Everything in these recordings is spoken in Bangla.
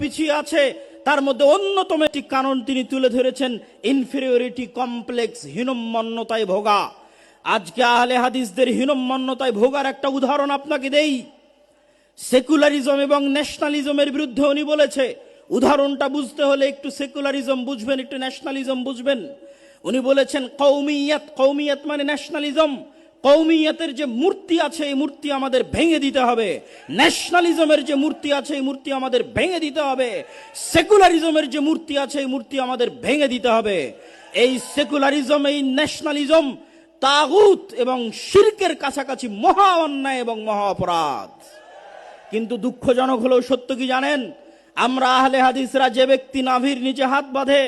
পিছিয়ে আছে, তার মধ্যে অন্যতম একটি কারণ তিনি তুলে ধরেছেন ইনফেরিয়রিটি কমপ্লেক্স, হীনম্মন্যতায় ভোগা। আজকে আহলে হাদিসদের হীনম্মন্যতায় ভোগার একটা উদাহরণ আপনাকে দেই। সেকুলারিজম এবং ন্যাশনালিজমের বিরুদ্ধে উনি বলেছে, উদাহরণটা বুঝতে হলে একটু সেকুলারিজম বুঝবেন, একটু ন্যাশনালিজম বুঝবেন। উনি বলেছেন কওমিয়াত, কওমিয়াত মানে ন্যাশনালিজম। কওমিয়াতের যে মূর্তি আছে এই মূর্তি আমাদের ভেঙে দিতে হবে, ন্যাশনালিজমের যে মূর্তি আছে এই মূর্তি আমাদের ভেঙে দিতে হবে, সেকুলারিজমের যে মূর্তি আছে এই মূর্তি আমাদের ভেঙে দিতে হবে। এই সেকুলারিজম, এই ন্যাশনালিজম তাগুত এবং শিরকের কাছাকাছি মহা অন্যায় এবং মহা অপরাধ। কিন্তু দুঃখজনক হলেও সত্য কি জানেন, আমরা আহলে হাদিসরা যে ব্যক্তি নাভির নিচে হাত বাঁধে,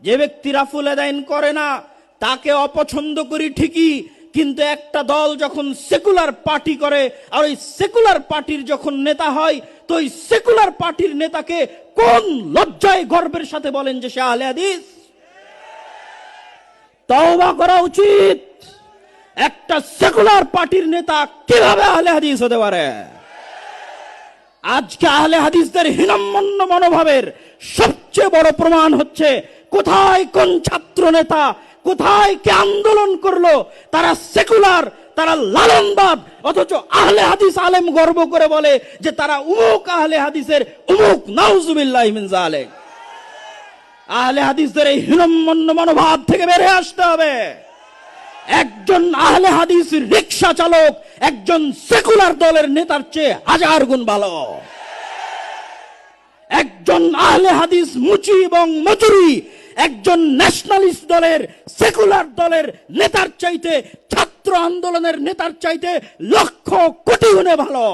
যে ব্যক্তি রাফুল আদাইন করে না, তাকে অপছন্দ করি ঠিকই, কিন্তু একটা দল যখন সেকুলার পার্টি করে আর ওই সেকুলার পার্টির যখন নেতা হয়, তো ওই সেকুলার পার্টির নেতাকে কোন লজ্জায় গর্বের সাথে বলেন যে সে আহলে হাদিস? তওবা করা উচিত। একটা সেকুলার পার্টির নেতা কিভাবে আহলে হাদিস হতে পারে? আজকে আহলে হাদিসদের হীনম্মন্য মনোভাবের সবচেয়ে বড় প্রমাণ হচ্ছে কোথায় কোন ছাত্র নেতা, কোথায় কে আন্দোলন করলো, তারা সেকুলার, তারা লালনবাদ, অথচ আহলে হাদিস আলেম গর্ব করে বলে যে তারা উমুক আহলে হাদিসের উমুক। নাউজুবিল্লাহি মিন যালিক। আহলে হাদিসদের এই হীনম্মন্য মনোভাব থেকে বের হয়ে আসতে হবে। একজন আহলে হাদিস রিকশা চালক একজন সেকুলার দলের নেতার চেয়ে হাজার গুণ ভালো। একজন আহলে হাদিস মুচি এবং মজুরি একজন ন্যাশনালিস্ট দলের, সেকুলার দলের নেতার চাইতে, ছাত্র আন্দোলনের নেতার চাইতে লক্ষ কোটি গুণে ভালো।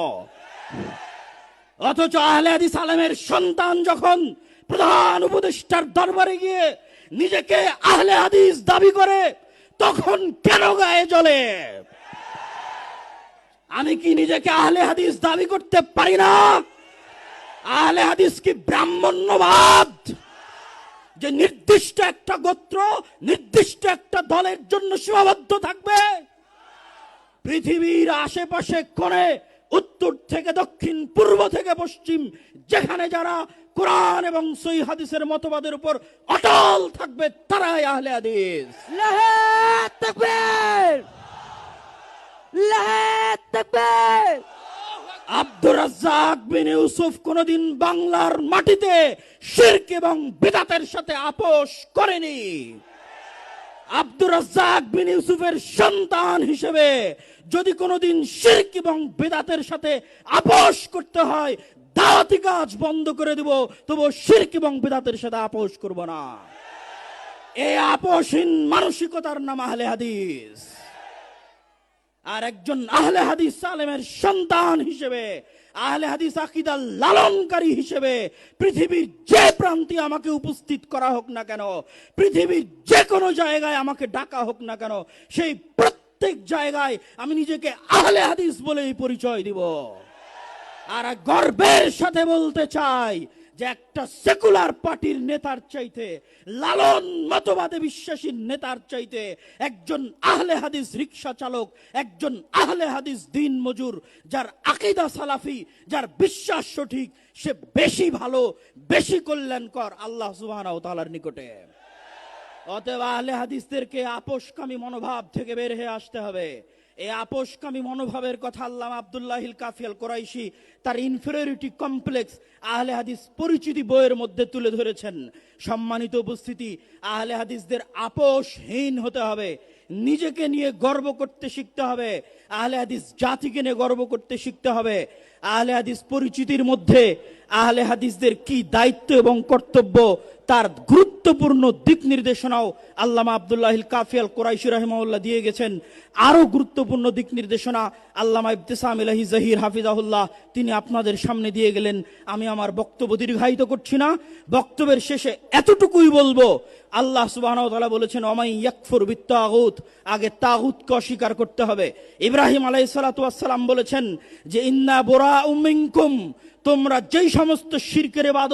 অথচ আহলে হাদিস আলেমের সন্তান যখন প্রধান উপদেষ্টার দরবারে গিয়ে নিজেকে আহলে হাদিস দাবি করে, তখন কেন গায়ে জ্বলে? আমি কি নিজেকে আহলে হাদিস দাবি করতে পারি না? আহলে হাদিস কি ব্রাহ্মণ্যবাদ, যে নির্দিষ্ট একটা গোত্র, নির্দিষ্ট একটা দলের জন্য সীমাবদ্ধ থাকবে? পৃথিবীর আশেপাশে কোণে, উত্তর থেকে দক্ষিণ, পূর্ব থেকে পশ্চিম, যেখানে যারা কোরআন এবং সহিহ হাদিসের মতবাদের উপর অটল থাকবে তারাই আহলে হাদিস। আল্লাহু তাকবীর, আল্লাহু তাকবীর। আব্দুর রাজ্জাক বিন ইউসুফ কোনদিন বাংলার মাটিতে শিরক এবং বিদআতের সাথে আপোষ করেনি। আব্দুর রাজ্জাক বিন ইউসুফের সন্তান হিসেবে যদি কোনদিন শিরক এবং বিদআতের সাথে আপোষ করতে হয়, দাওয়াতি কাজ বন্ধ করে দেব, তবু শিরক এবং বিদআতের সাথে আপোষ করব না। এই আপোষহীন মানসিকতার নাম আহলে হাদিস। আর একজন আহলে হাদিস আলেমের সন্তান হিসেবে, আহলে হাদিস আকীদা লালনকারী হিসেবে পৃথিবীর যে প্রান্তে আমাকে উপস্থিত করা হোক না কেন, পৃথিবীর যে কোনো জায়গায় আমাকে ডাকা হোক না কেন, সেই প্রত্যেক জায়গায় আমি নিজেকে আহলে হাদিস বলেই পরিচয় দিব। আর গর্বের সাথে বলতে চাই যে একটা সেকুলার পার্টির নেতার চাইতে, লালন মতবাদে বিশ্বাসী নেতার চাইতে একজন আহলে হাদিস রিকশা চালক, একজন আহলে হাদিস দিন মজুর, যার আকীদা সালাফি, যার বিশ্বাস সঠিক, সে বেশি ভালো, বেশি কল্যাণকর আল্লাহ সুবহানাহু ওয়া তাআলার নিকটে। অতএব আহলে হাদিসদেরকে আপোষকামী মনোভাব থেকে বের হয়ে আসতে হবে। এই আপোষকামী মনোভাবের কথা আল্লামা আব্দুল্লাহিল কাফি আল কুরাইশি তার ইনফেরিয়রিটি কমপ্লেক্স আহলে হাদিস পরিচিতি বইয়ের মধ্যে তুলে ধরেছেন। সম্মানিত উপস্থিতি, আহলে হাদিসদের আপোষহীন হতে হবে, নিজেকে নিয়ে গর্ব করতে শিখতে হবে, আহলে হাদিস জাতিকে নিয়ে গর্ব করতে শিখতে হবে। আহলে হাদিস পরিচিতির মধ্যে আহলে হাদিসদের কি দায়িত্ব এবং কর্তব্য তার গুরুত্বপূর্ণ দিক নির্দেশনাও আল্লামা আব্দুল্লাহিল কাফি আল কুরাইশি রাহিমাহুল্লাহ দিয়ে গেছেন। আরো গুরুত্বপূর্ণ দিক নির্দেশনা আল্লামা ইবতিসাম ইলাহি জহির হাফিজাহুল্লাহ তিনি আপনাদের সামনে দিয়ে গেলেন। আমি আমার বক্তব্য দীর্ঘায়িত করছি না, বক্তব্যের শেষে এতটুকুই বলবো, আল্লাহ সুবহানাহু ওয়া তাআলা বলেছেন ওমাই ইয়াকফুর বিত্তাগুত, আগে তাগুতকে অস্বীকার করতে হবে। ইব্রাহিম আলাইহিস সালাতু ওয়াস সালাম বলেছেন যে ইন্না বুরাউম মিনকুম, তোমরা যেই সমস্ত শিরকের ইবাদত